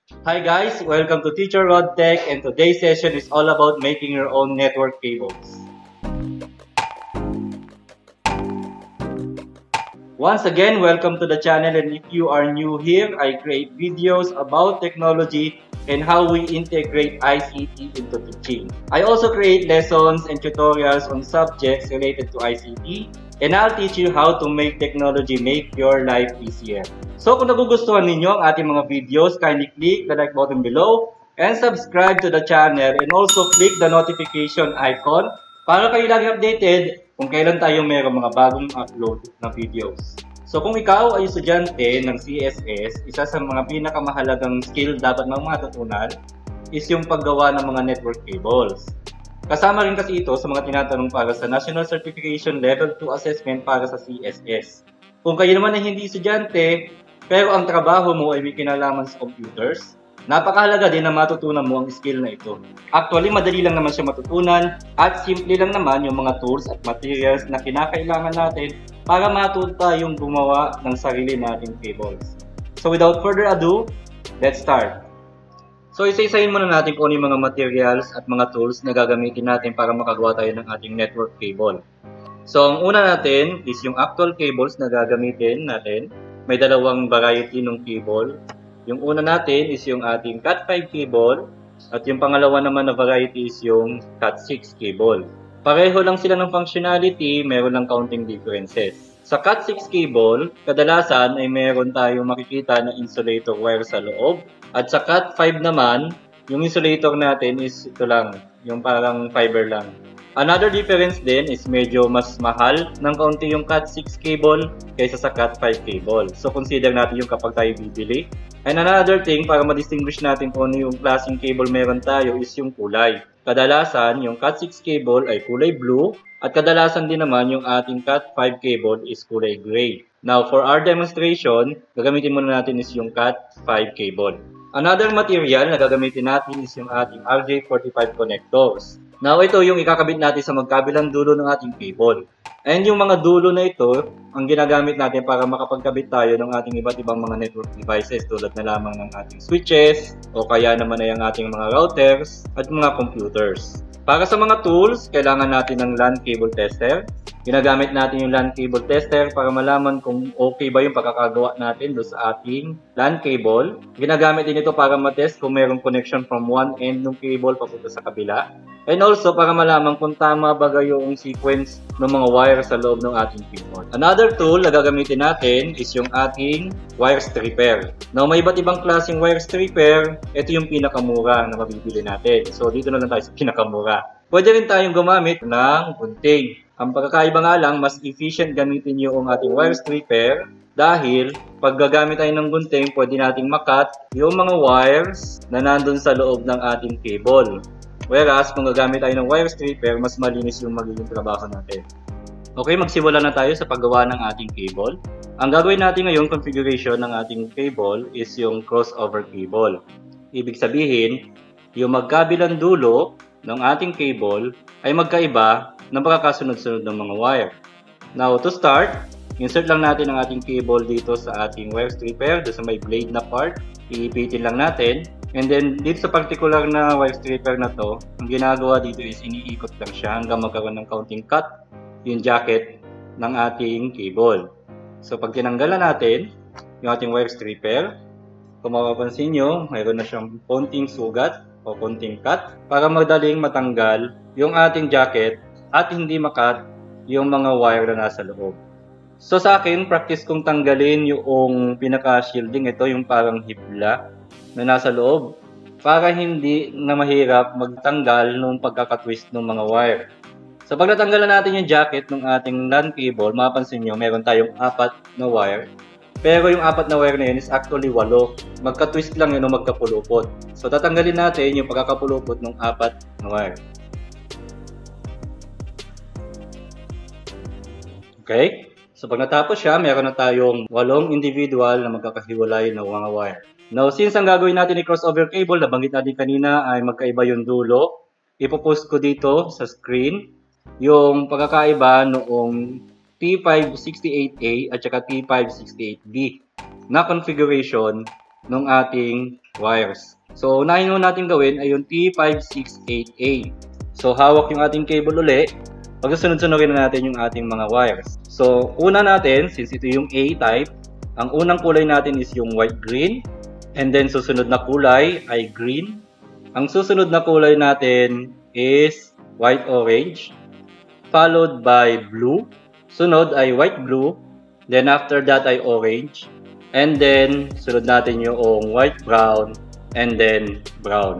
Hi guys, welcome to Teacher Rod Tech, and today's session is all about making your own network cables. Once again, welcome to the channel, and if you are new here, I create videos about technology and how we integrate ICT into teaching. I also create lessons and tutorials on subjects related to ICT, and I'll teach you how to make technology make your life easier. So kung nagugustuhan ninyo ang ating mga videos, kindly click the like button below and subscribe to the channel, and also click the notification icon para kayo lagi updated kung kailan tayo mayroong mga bagong upload na videos. So kung ikaw ay estudyante ng CSS, isa sa mga pinakamahalagang skill dapat mong matutunan is yung paggawa ng mga network cables. Kasama rin kasi ito sa mga tinatanong para sa National Certification Level 2 Assessment para sa CSS. Kung kayo naman ay hindi estudyante, pero ang trabaho mo ay may kinalaman sa computers, napakahalaga din na matutunan mo ang skill na ito. Actually, madali lang naman siya matutunan at simple lang naman yung mga tools at materials na kinakailangan natin para matuto tayong gumawa ng sarili nating cables. So without further ado, let's start. So isa-isahin muna natin kung ano yung mga materials at mga tools na gagamitin natin para makagawa tayo ng ating network cable. So ang una natin is yung actual cables na gagamitin natin. May dalawang variety ng cable. Yung una natin is yung ating Cat5 cable at yung pangalawa naman na variety is yung Cat6 cable. Pareho lang sila ng functionality, meron lang counting differences. Sa Cat6 cable, kadalasan ay meron tayong makikita na insulator wire sa loob. At sa Cat5 naman, yung insulator natin is ito lang, yung parang fiber lang. Another difference din is medyo mas mahal ng kaunti yung Cat6 cable kaysa sa Cat5 cable. So consider natin yung kapag tayo bibili. And another thing, para ma-distinguish natin kung ano yung klaseng cable meron tayo is yung kulay. Kadalasan, yung Cat6 cable ay kulay blue at kadalasan din naman yung ating Cat5 cable is kulay gray. Now, for our demonstration, gagamitin muna natin is yung Cat5 cable. Another material na gagamitin natin is yung ating RJ45 connectors. Now, ito yung ikakabit natin sa magkabilang dulo ng ating cable. And yung mga dulo na ito, ang ginagamit natin para makapagkabit tayo ng ating iba't ibang mga network devices tulad na lamang ng ating switches o kaya naman ay ang ating mga routers at mga computers. Para sa mga tools, kailangan natin ng LAN cable tester. Ginagamit natin yung LAN cable tester para malaman kung okay ba yung pagkakagawa natin doon sa ating LAN cable. Ginagamit din ito para matest kung mayroong connection from one end ng cable papunta sa kabila. And also para malaman kung tama ba yung sequence ng mga wire sa loob ng ating keyboard. Another tool na gagamitin natin is yung ating wire stripper. Now may iba't ibang klaseng wire stripper. Ito yung pinakamura na mabibili natin. So dito na lang tayo sa pinakamura. Pwede rin tayong gumamit ng gunting. Ang pagkakaiba nga lang, mas efficient gamitin yung ating wire stripper dahil pag gagamit tayo ng gunting, pwede nating makat yung mga wires na nandun sa loob ng ating cable. Whereas, kung gagamit tayo ng wire stripper, mas malinis yung magiging trabaho natin. Okay, magsimula na tayo sa paggawa ng ating cable. Ang gagawin natin ngayon, configuration ng ating cable is yung crossover cable. Ibig sabihin, yung magkabilang dulo ng ating cable ay magkaiba ng pagkakasunod-sunod ng mga wire. Now, to start, insert lang natin ang ating cable dito sa ating wire stripper, doon sa may blade na part. Iipitin lang natin. And then, dito sa particular na wire stripper na to, ang ginagawa dito is iniikot lang siya hanggang magkaroon ng counting cut yung jacket ng ating cable. So, pag tinanggalan natin yung ating wire stripper, kung mapapansin nyo, mayroon na siyang konting sugat o konting cut para madaling matanggal yung ating jacket at hindi makat yung mga wire na nasa loob. So sa akin, practice kong tanggalin yung pinaka-shielding. Ito yung parang hibla na nasa loob para hindi na mahirap magtanggal nung pagkakatwist ng mga wire. So pag natanggalan natin yung jacket ng ating LAN cable, mapapansin nyo, meron tayong 4 na wire. Pero yung 4 na wire na yun is actually 8. Magka-twist lang yun o magkapulupot. So tatanggalin natin yung pagkakapulupot ng 4 na wire. Okay? So pag natapos siya, meron na tayong 8 individual na magkakahiwalay na mga wire. Now, since ang gagawin natin ni crossover cable, nabanggit natin kanina ay magkaiba yung dulo, ipopost ko dito sa screen yung pagkakaiba noong T568A at saka T568B na configuration ng ating wires. So, unahin mo natin gawin ay yung T568A. So, hawak yung ating cable uli. Pagkasunod-sunodin na natin yung ating mga wires. So, una natin, since ito yung A type, ang unang kulay natin is yung white-green. And then, susunod na kulay ay green. Ang susunod na kulay natin is white-orange. Followed by blue. Sunod ay white-blue. Then, after that ay orange. And then, sunod natin yung white-brown. And then, brown.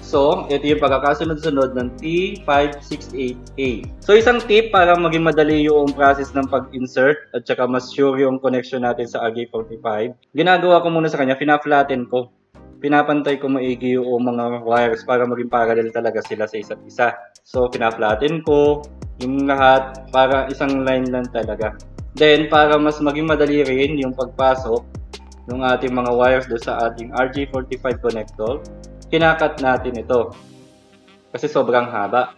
So, ito yung pagkakasunod-sunod ng T568A. So, isang tip para maging madali yung process ng pag-insert at saka mas sure yung connection natin sa RJ45. Ginagawa ko muna sa kanya, fina-flatten ko. Pinapantay ko maigi yung mga wires para maging parallel talaga sila sa isa't isa. So, fina-flatten ko yung lahat para isang line lang talaga. Then, para mas maging madali rin yung pagpasok ng ating mga wires doon sa ating RJ45 connector, kinakat natin ito kasi sobrang haba.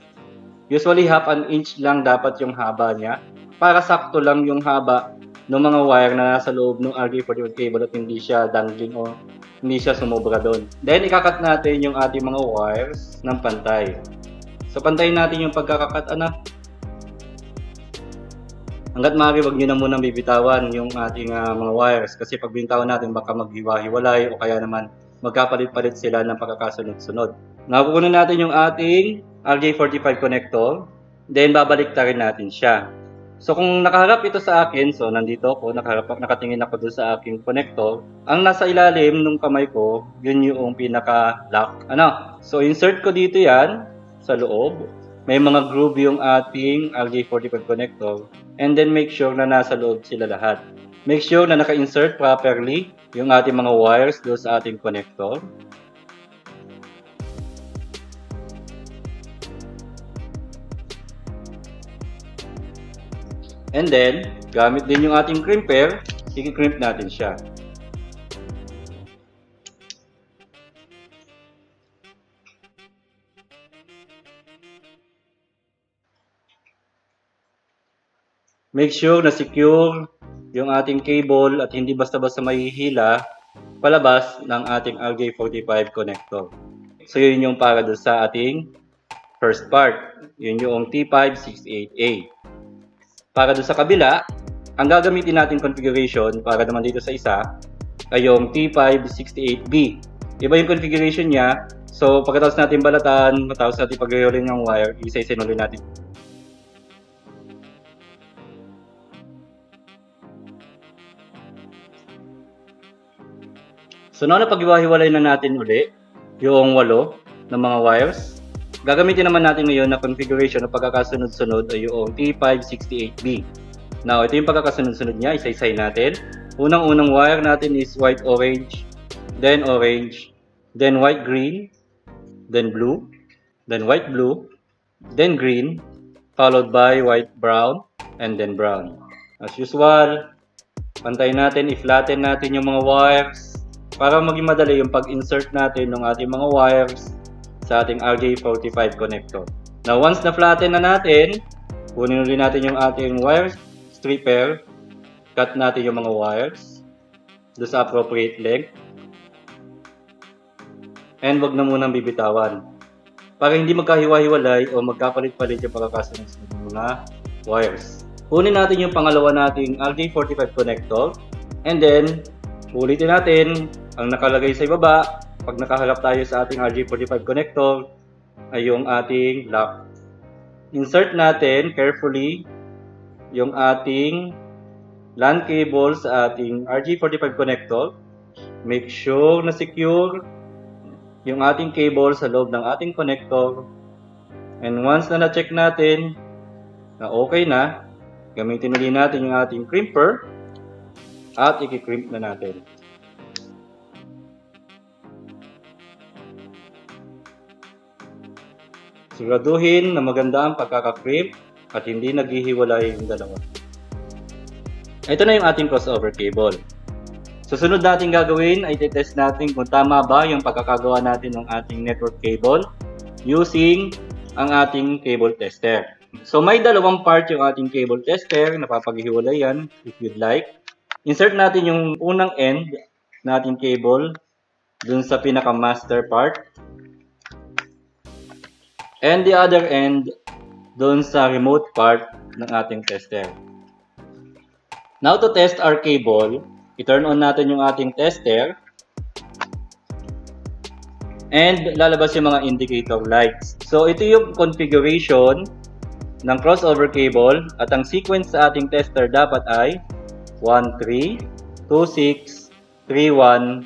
Usually half an inch lang dapat yung haba niya para sakto lang yung haba ng mga wire na nasa loob ng RJ45 cable at hindi siya dangling o hindi siya sumobra doon. Then ikakat natin yung ating mga wires ng pantay. So pantayin natin yung pagkakakat hanggat maaari wag nyo na munang bibitawan yung ating mga wires kasi pag bitawan natin baka maghiwa-hiwalay o kaya naman magkapalit-palit sila ng pagkakasunod-sunod. Nakukunan natin yung ating RJ45 connector, then babalik ta rin natin siya. So kung nakaharap ito sa akin, so nandito ako, nakatingin ako doon sa aking connector, ang nasa ilalim ng kamay ko, yun yung pinaka-lock. So insert ko dito yan sa loob. May mga groove yung ating RJ45 connector, and then make sure na nasa loob sila lahat. Make sure na naka-insert properly yung ating mga wires doon sa ating connector. And then, gamit din yung ating crimper, i-crimp natin siya. Make sure na secure yung ating cable at hindi basta-basta mahihila palabas ng ating RJ45 connector. So yun yung para doon sa ating first part. Yun yung T568A. Para doon sa kabila, ang gagamitin natin configuration para naman dito sa isa ay yung T568B. Iba yung configuration niya. So pagkatapos natin balatan, matapos natin pag-rolling ng wire, isa-isinuli natin. So, na pag-iwahiwalay na natin uli yung 8 ng mga wires. Gagamitin naman natin ngayon na configuration na pagkakasunod-sunod ay yung T568B. Now, ito yung pagkakasunod-sunod niya. Isa-isay natin. Unang-unang wire natin is white-orange, then orange, then white-green, then blue, then white-blue, then green, followed by white-brown, and then brown. As usual, pantayin natin, i-flatten natin yung mga wires para maging madali yung pag-insert natin ng ating mga wires sa ating RJ45 connector. Now, once na-flatten na natin, kunin ulit natin yung ating wire stripper, cut natin yung mga wires doon sa appropriate length, and wag na munang bibitawan para hindi magkahiwa-hiwalay o magkapalit-palit yung pagkakasunod ng mga wires. Kunin natin yung pangalawa nating RJ45 connector, and then ulitin natin ang nakalagay sa ibaba. Pag nakaharap tayo sa ating RJ45 connector ay yung ating lock. Insert natin carefully yung ating LAN cable sa ating RJ45 connector. Make sure na secure yung ating cable sa loob ng ating connector. And once na na-check natin na okay na, gamitin ulit natin yung ating crimper at i-crimp na natin. Siguraduhin na maganda ang pagkaka-crimp at hindi naghihiwalay yung dalawa. Ito na yung ating crossover cable. Susunod natin gagawin ay test natin kung tama ba yung pagkakagawa natin ng ating network cable using ang ating cable tester. So may dalawang part yung ating cable tester, napapaghiwalay yan if you'd like. Insert natin yung unang end na ating cable dun sa pinaka-master part. And the other end dun sa remote part ng ating tester. Now to test our cable, i-turn on natin yung ating tester. And lalabas yung mga indicator lights. So ito yung configuration ng crossover cable at ang sequence sa ating tester dapat ay 13, 26, 31,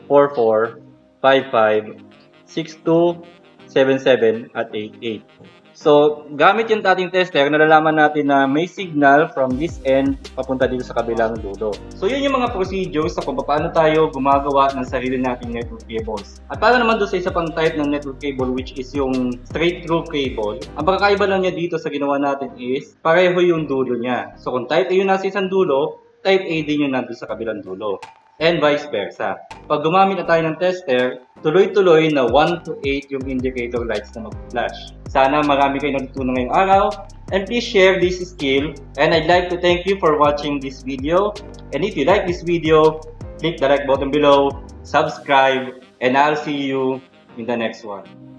44, 55, 62, 77 at 88. So, gamit yung ating tester, nalalaman natin na may signal from this end papunta dito sa kabilang dulo. So, yun yung mga procedures sa kung paano tayo gumagawa ng sarili nating network cables. At para naman doon sa isa pang type ng network cable which is yung straight through cable, ang pagkakaiba lang niya dito sa ginawa natin is pareho yung dulo niya. So, kung type A yung nasa isang dulo, type A din yung nandun sa kabilang dulo. And vice versa. Pag gumamit na tayo ng tester, tuloy-tuloy na 1 to 8 yung indicator lights na mag-flash. Sana marami kayo natutunan ngayong araw. And please share this skill. And I'd like to thank you for watching this video. And if you like this video, click the like button below, subscribe, and I'll see you in the next one.